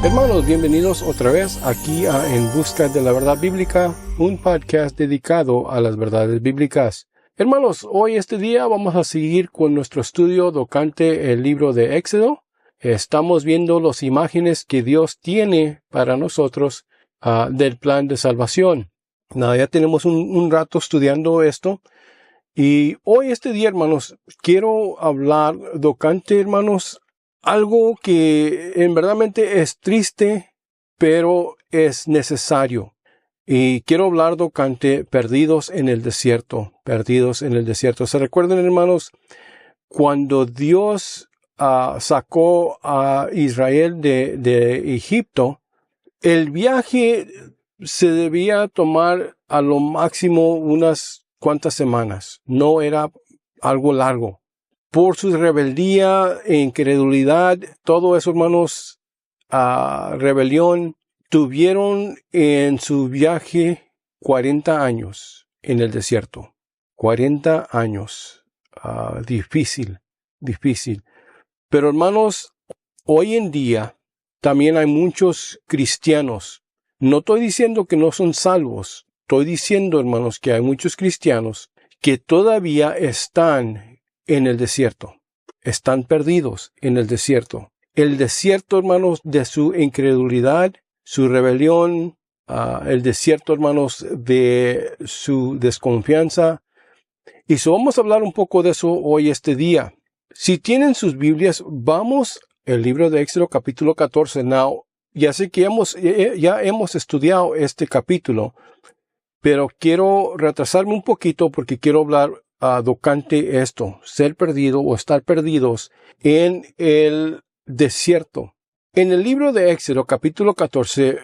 Hermanos, bienvenidos otra vez aquí a En Busca de la Verdad Bíblica, un podcast dedicado a las verdades bíblicas. Hermanos, hoy este día vamos a seguir con nuestro estudio tocante el libro de Éxodo. Estamos viendo las imágenes que Dios tiene para nosotros del plan de salvación. Ya tenemos un rato estudiando esto. Y hoy este día, hermanos, quiero hablar tocante, hermanos, algo que en verdaderamente es triste, pero es necesario. Y quiero hablar tocante perdidos en el desierto, perdidos en el desierto. ¿Se recuerdan, hermanos, cuando Dios sacó a Israel de Egipto? El viaje se debía tomar a lo máximo unas cuantas semanas. No era algo largo. Por su rebeldía e incredulidad, todo eso, hermanos, rebelión, tuvieron en su viaje 40 años en el desierto. 40 años. Difícil. Pero, hermanos, hoy en día también hay muchos cristianos. No estoy diciendo que no son salvos. Estoy diciendo, hermanos, que hay muchos cristianos que todavía están en el desierto. Están perdidos en el desierto. El desierto, hermanos, de su incredulidad, su rebelión, el desierto, hermanos, de su desconfianza. Y vamos a hablar un poco de eso hoy este día. Si tienen sus Biblias, vamos al libro de Éxodo capítulo 14. Ya sé que ya hemos estudiado este capítulo, pero quiero retrasarme un poquito porque quiero hablar tocante esto, ser perdido o estar perdidos en el desierto. En el libro de Éxodo capítulo 14,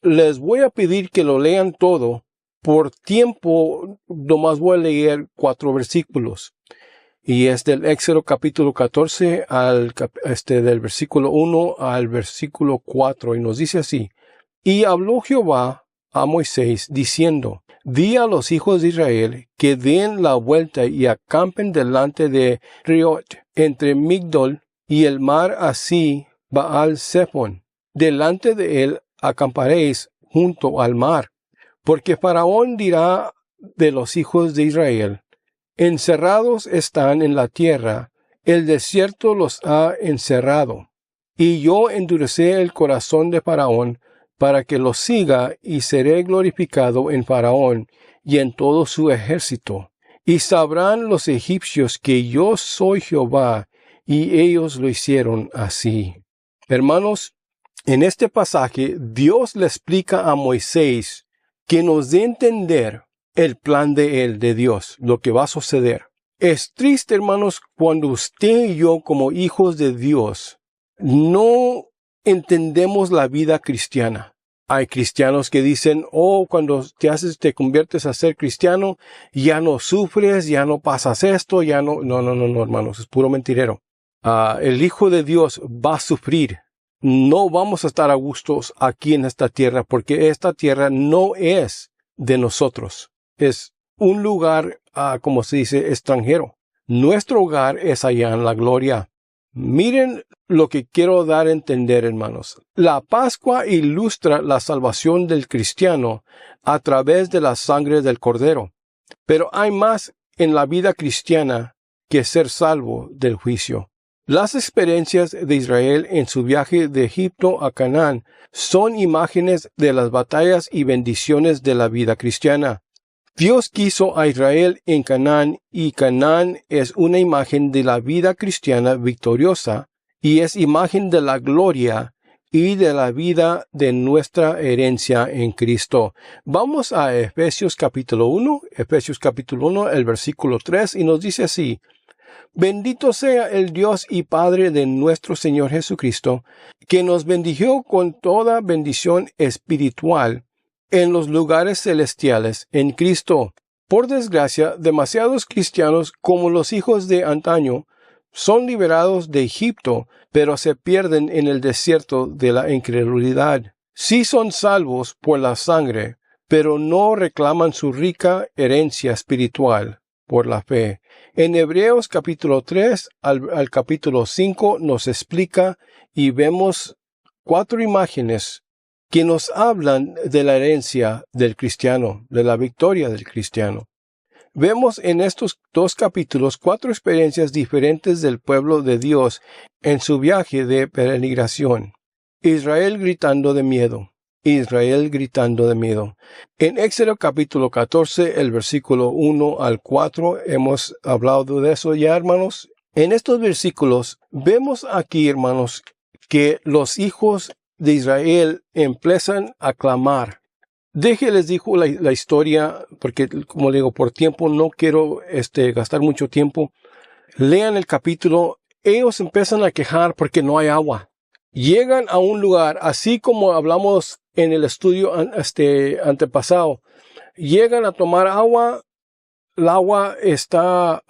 les voy a pedir que lo lean todo. Por tiempo, nomás voy a leer 4 versículos. Y es del Éxodo capítulo 14 del versículo 1 al versículo 4. Y nos dice así: Y habló Jehová a Moisés diciendo: Di a los hijos de Israel que den la vuelta y acampen delante de Riot, entre Migdol y el mar, así Baal Zephon. Delante de él acamparéis junto al mar. Porque Faraón dirá de los hijos de Israel: Encerrados están en la tierra, el desierto los ha encerrado. Y yo endureceré el corazón de Faraón para que los siga, y seré glorificado en Faraón y en todo su ejército. Y sabrán los egipcios que yo soy Jehová, y ellos lo hicieron así. Hermanos, en este pasaje Dios le explica a Moisés que nos dé a entender el plan de Dios, lo que va a suceder. Es triste, hermanos, cuando usted y yo, como hijos de Dios, no entendemos la vida cristiana. Hay cristianos que dicen: cuando te conviertes a ser cristiano, ya no sufres, ya no pasas esto, ya no. No, hermanos, es puro mentirero. El Hijo de Dios va a sufrir. No vamos a estar a gustos aquí en esta tierra, porque esta tierra no es de nosotros. Es un lugar, como se dice, extranjero. Nuestro hogar es allá en la gloria. Miren lo que quiero dar a entender, hermanos. La Pascua ilustra la salvación del cristiano a través de la sangre del Cordero. Pero hay más en la vida cristiana que ser salvo del juicio. Las experiencias de Israel en su viaje de Egipto a Canaán son imágenes de las batallas y bendiciones de la vida cristiana. Dios quiso a Israel en Canaán, y Canaán es una imagen de la vida cristiana victoriosa, y es imagen de la gloria y de la vida de nuestra herencia en Cristo. Vamos a Efesios capítulo 1, el versículo 3, y nos dice así: Bendito sea el Dios y Padre de nuestro Señor Jesucristo, que nos bendijo con toda bendición espiritual en los lugares celestiales en Cristo. Por desgracia, demasiados cristianos, como los hijos de antaño, son liberados de Egipto, pero se pierden en el desierto de la incredulidad. Sí son salvos por la sangre, pero no reclaman su rica herencia espiritual por la fe. En Hebreos capítulo 3 al capítulo 5 nos explica y vemos 4 imágenes que nos hablan de la herencia del cristiano, de la victoria del cristiano. Vemos en estos 2 capítulos 4 experiencias diferentes del pueblo de Dios en su viaje de peregrinación. Israel gritando de miedo. Israel gritando de miedo. En Éxodo capítulo 14, el versículo 1 al 4, hemos hablado de eso ya, hermanos. En estos versículos vemos aquí, hermanos, que los hijos de Israel empiezan a clamar. Les digo la historia, porque como le digo, por tiempo no quiero gastar mucho tiempo. Lean el capítulo. Ellos empiezan a quejar porque no hay agua. Llegan a un lugar, así como hablamos en el estudio antepasado. Llegan a tomar agua. El agua está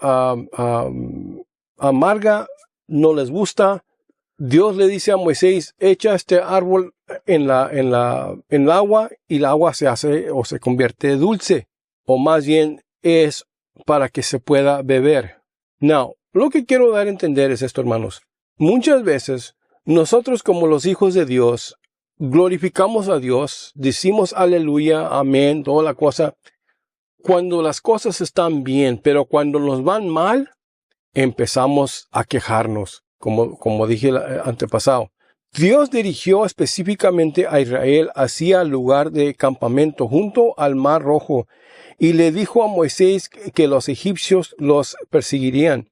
amarga, no les gusta. Dios le dice a Moisés, echa este árbol en el agua y el agua se hace o se convierte dulce, o más bien es para que se pueda beber. Now, lo que quiero dar a entender es esto, hermanos. Muchas veces nosotros como los hijos de Dios glorificamos a Dios, decimos aleluya, amén, toda la cosa, cuando las cosas están bien, pero cuando nos van mal, empezamos a quejarnos. Como dije el antepasado, Dios dirigió específicamente a Israel hacia el lugar de campamento junto al Mar Rojo y le dijo a Moisés que los egipcios los perseguirían.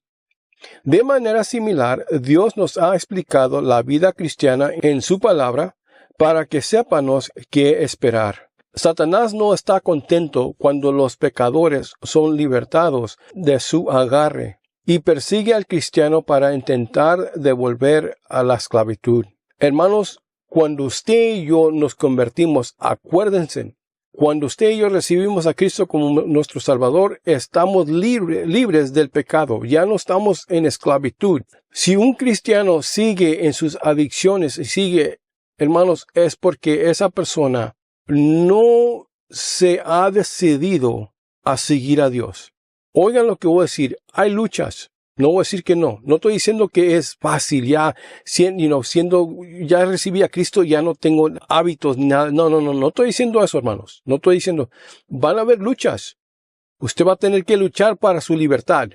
De manera similar, Dios nos ha explicado la vida cristiana en su palabra para que sepamos qué esperar. Satanás no está contento cuando los pecadores son libertados de su agarre y persigue al cristiano para intentar devolver a la esclavitud. Hermanos, cuando usted y yo nos convertimos, acuérdense, cuando usted y yo recibimos a Cristo como nuestro Salvador, estamos libres del pecado, ya no estamos en esclavitud. Si un cristiano sigue en sus adicciones y sigue, hermanos, es porque esa persona no se ha decidido a seguir a Dios. Oigan lo que voy a decir, hay luchas, no voy a decir que no estoy diciendo que es fácil, ya recibí a Cristo, ya no tengo hábitos, nada, no estoy diciendo eso, hermanos, no estoy diciendo, van a haber luchas, usted va a tener que luchar para su libertad,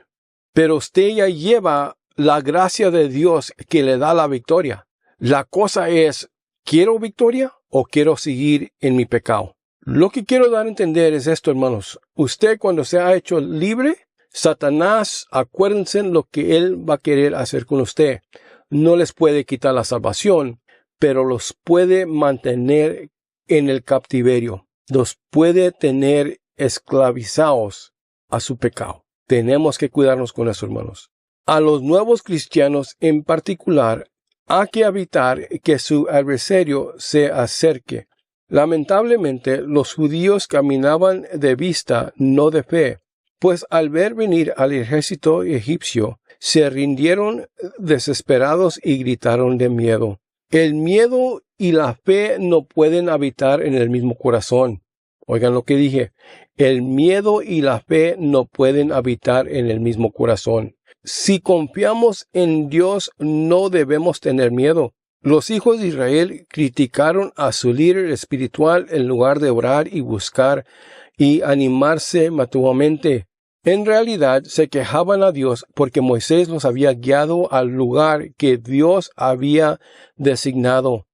pero usted ya lleva la gracia de Dios que le da la victoria. La cosa es, ¿quiero victoria o quiero seguir en mi pecado? Lo que quiero dar a entender es esto, hermanos. Usted cuando se ha hecho libre, Satanás, acuérdense lo que él va a querer hacer con usted. No les puede quitar la salvación, pero los puede mantener en el cautiverio. Los puede tener esclavizados a su pecado. Tenemos que cuidarnos con eso, hermanos. A los nuevos cristianos en particular, hay que evitar que su adversario se acerque. Lamentablemente, los judíos caminaban de vista, no de fe, pues al ver venir al ejército egipcio, se rindieron desesperados y gritaron de miedo. El miedo y la fe no pueden habitar en el mismo corazón. Oigan lo que dije. El miedo y la fe no pueden habitar en el mismo corazón. Si confiamos en Dios, no debemos tener miedo. Los hijos de Israel criticaron a su líder espiritual en lugar de orar y buscar y animarse mutuamente. En realidad se quejaban a Dios porque Moisés los había guiado al lugar que Dios había designado.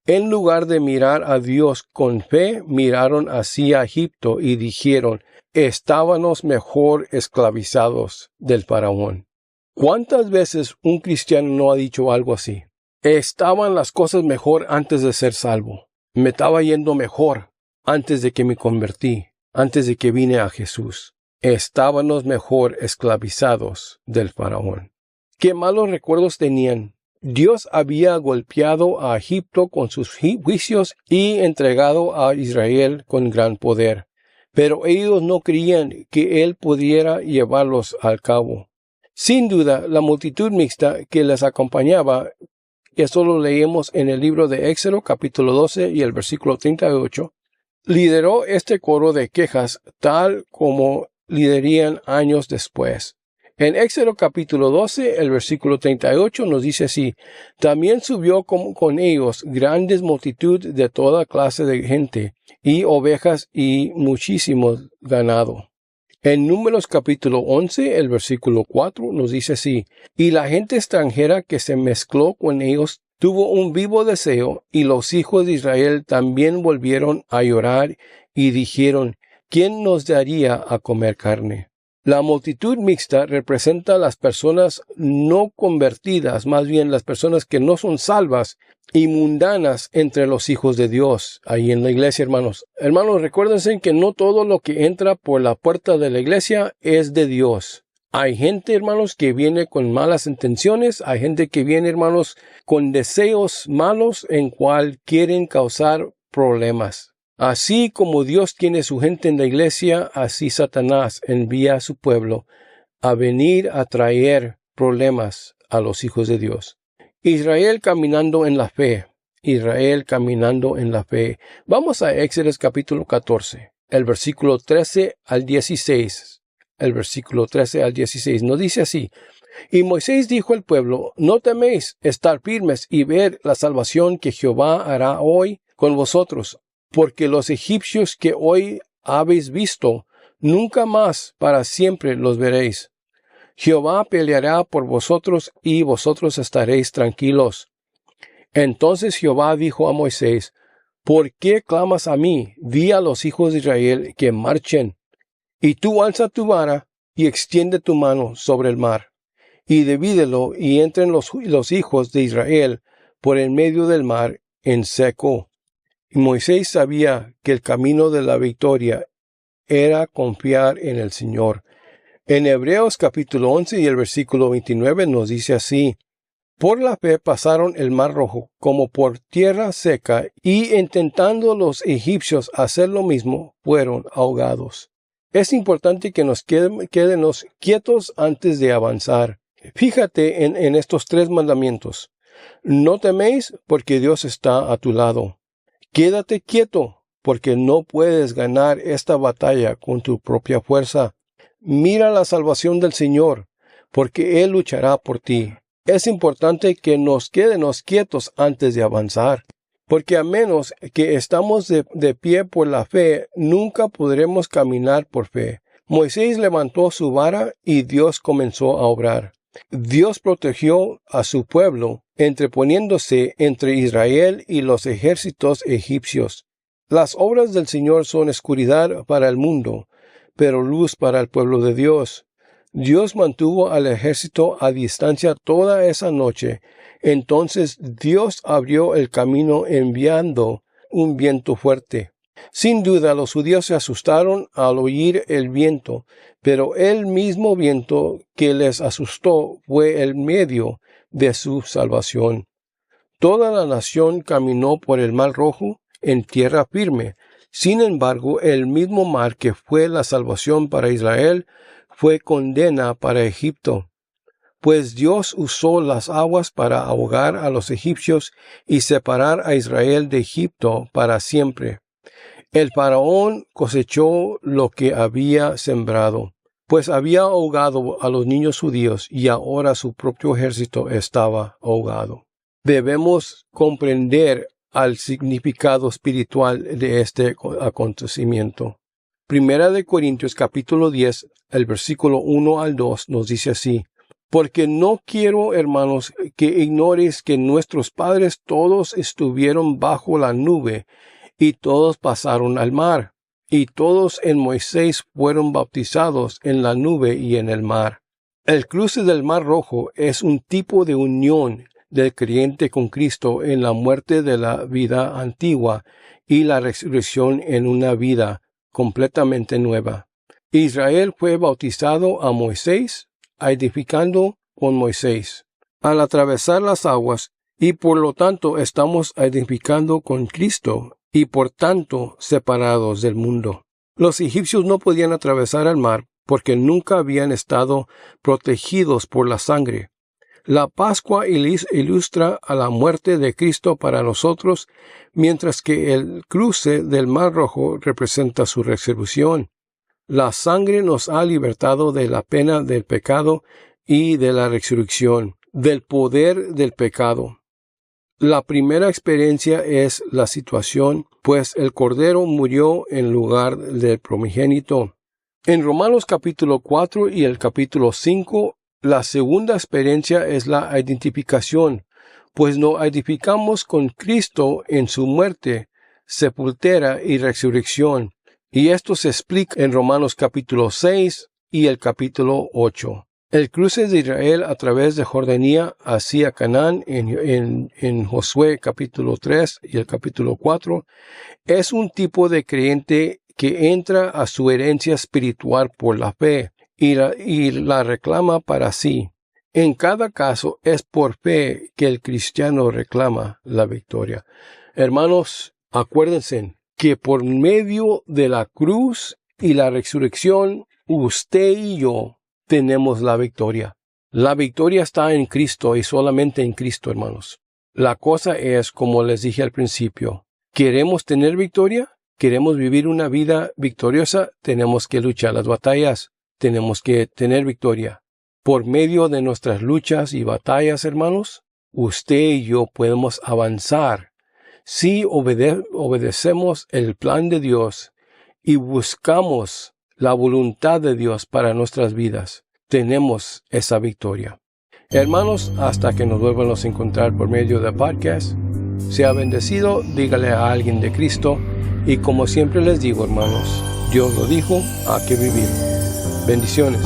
En lugar de mirar a Dios con fe, miraron hacia Egipto y dijeron, estábamos mejor esclavizados del faraón. ¿Cuántas veces un cristiano no ha dicho algo así? Estaban las cosas mejor antes de ser salvo. Me estaba yendo mejor antes de que me convertí, antes de que vine a Jesús. Estábamos mejor esclavizados del faraón. ¿Qué malos recuerdos tenían? Dios había golpeado a Egipto con sus juicios y entregado a Israel con gran poder. Pero ellos no creían que Él pudiera llevarlos al cabo. Sin duda, la multitud mixta que les acompañaba, esto lo leemos en el libro de Éxodo capítulo 12 y el versículo 38, lideró este coro de quejas tal como liderarían años después. En Éxodo capítulo 12, el versículo 38 nos dice así: también subió con ellos grandes multitud de toda clase de gente, y ovejas y muchísimo ganado. En Números capítulo 11, el versículo 4 nos dice así: y la gente extranjera que se mezcló con ellos tuvo un vivo deseo, y los hijos de Israel también volvieron a llorar y dijeron: ¿quién nos daría a comer carne? La multitud mixta representa a las personas no convertidas, más bien las personas que no son salvas y mundanas entre los hijos de Dios, ahí en la iglesia, hermanos. Hermanos, recuérdense que no todo lo que entra por la puerta de la iglesia es de Dios. Hay gente, hermanos, que viene con malas intenciones, hay gente que viene, hermanos, con deseos malos en cual quieren causar problemas. Así como Dios tiene su gente en la iglesia, así Satanás envía a su pueblo a venir a traer problemas a los hijos de Dios. Israel caminando en la fe. Israel caminando en la fe. Vamos a Éxodo capítulo 14, el versículo 13 al 16. El versículo 13 al 16 nos dice así: y Moisés dijo al pueblo: no teméis, estar firmes y ver la salvación que Jehová hará hoy con vosotros, porque los egipcios que hoy habéis visto, nunca más para siempre los veréis. Jehová peleará por vosotros y vosotros estaréis tranquilos. Entonces Jehová dijo a Moisés: ¿por qué clamas a mí? Di a los hijos de Israel que marchen. Y tú alza tu vara y extiende tu mano sobre el mar, y divídelo, y entren los hijos de Israel por en medio del mar en seco. Y Moisés sabía que el camino de la victoria era confiar en el Señor. En Hebreos capítulo 11 y el versículo 29 nos dice así: por la fe pasaron el mar rojo como por tierra seca, y intentando los egipcios hacer lo mismo, fueron ahogados. Es importante que nos quedemos quietos antes de avanzar. Fíjate en estos 3 mandamientos. No teméis, porque Dios está a tu lado. Quédate quieto, porque no puedes ganar esta batalla con tu propia fuerza. Mira la salvación del Señor, porque Él luchará por ti. Es importante que nos quedemos quietos antes de avanzar, porque a menos que estamos de pie por la fe, nunca podremos caminar por fe. Moisés levantó su vara y Dios comenzó a obrar. Dios protegió a su pueblo, entreponiéndose entre Israel y los ejércitos egipcios. Las obras del Señor son oscuridad para el mundo, pero luz para el pueblo de Dios. Dios mantuvo al ejército a distancia toda esa noche. Entonces Dios abrió el camino enviando un viento fuerte. Sin duda los judíos se asustaron al oír el viento, pero el mismo viento que les asustó fue el medio de su salvación. Toda la nación caminó por el mar rojo en tierra firme. Sin embargo, el mismo mar que fue la salvación para Israel fue condena para Egipto, pues Dios usó las aguas para ahogar a los egipcios y separar a Israel de Egipto para siempre. El faraón cosechó lo que había sembrado, pues había ahogado a los niños judíos y ahora su propio ejército estaba ahogado. Debemos comprender al significado espiritual de este acontecimiento. Primera de Corintios capítulo 10, el versículo 1 al 2 nos dice así: porque no quiero, hermanos, que ignores que nuestros padres todos estuvieron bajo la nube, y todos pasaron al mar, y todos en Moisés fueron bautizados en la nube y en el mar. El cruce del mar rojo es un tipo de unión del creyente con Cristo en la muerte de la vida antigua y la resurrección en una vida completamente nueva. Israel fue bautizado a Moisés, edificando con Moisés, al atravesar las aguas, y por lo tanto estamos edificando con Cristo, y por tanto separados del mundo. Los egipcios no podían atravesar el mar porque nunca habían estado protegidos por la sangre. La Pascua ilustra a la muerte de Cristo para nosotros, mientras que el cruce del Mar Rojo representa su resurrección. La sangre nos ha libertado de la pena del pecado y de la resurrección, del poder del pecado. La primera experiencia es la situación, pues el Cordero murió en lugar del primogénito. En Romanos capítulo 4 y el capítulo 5, la segunda experiencia es la identificación, pues nos identificamos con Cristo en su muerte, sepultura y resurrección. Y esto se explica en Romanos capítulo 6 y el capítulo 8. El cruce de Israel a través de Jordania hacia Canaán en Josué capítulo 3 y el capítulo 4 es un tipo de creyente que entra a su herencia espiritual por la fe y la reclama para sí. En cada caso es por fe que el cristiano reclama la victoria. Hermanos, acuérdense que por medio de la cruz y la resurrección, usted y yo tenemos la victoria. La victoria está en Cristo y solamente en Cristo, hermanos. La cosa es, como les dije al principio, ¿queremos tener victoria? ¿Queremos vivir una vida victoriosa? Tenemos que luchar las batallas. Tenemos que tener victoria. Por medio de nuestras luchas y batallas, hermanos, usted y yo podemos avanzar si obedecemos el plan de Dios y buscamos la voluntad de Dios para nuestras vidas. Tenemos esa victoria. Hermanos, hasta que nos vuelvamos a encontrar por medio de podcast, sea bendecido, dígale a alguien de Cristo, y como siempre les digo, hermanos, Dios lo dijo, hay que vivir. Bendiciones.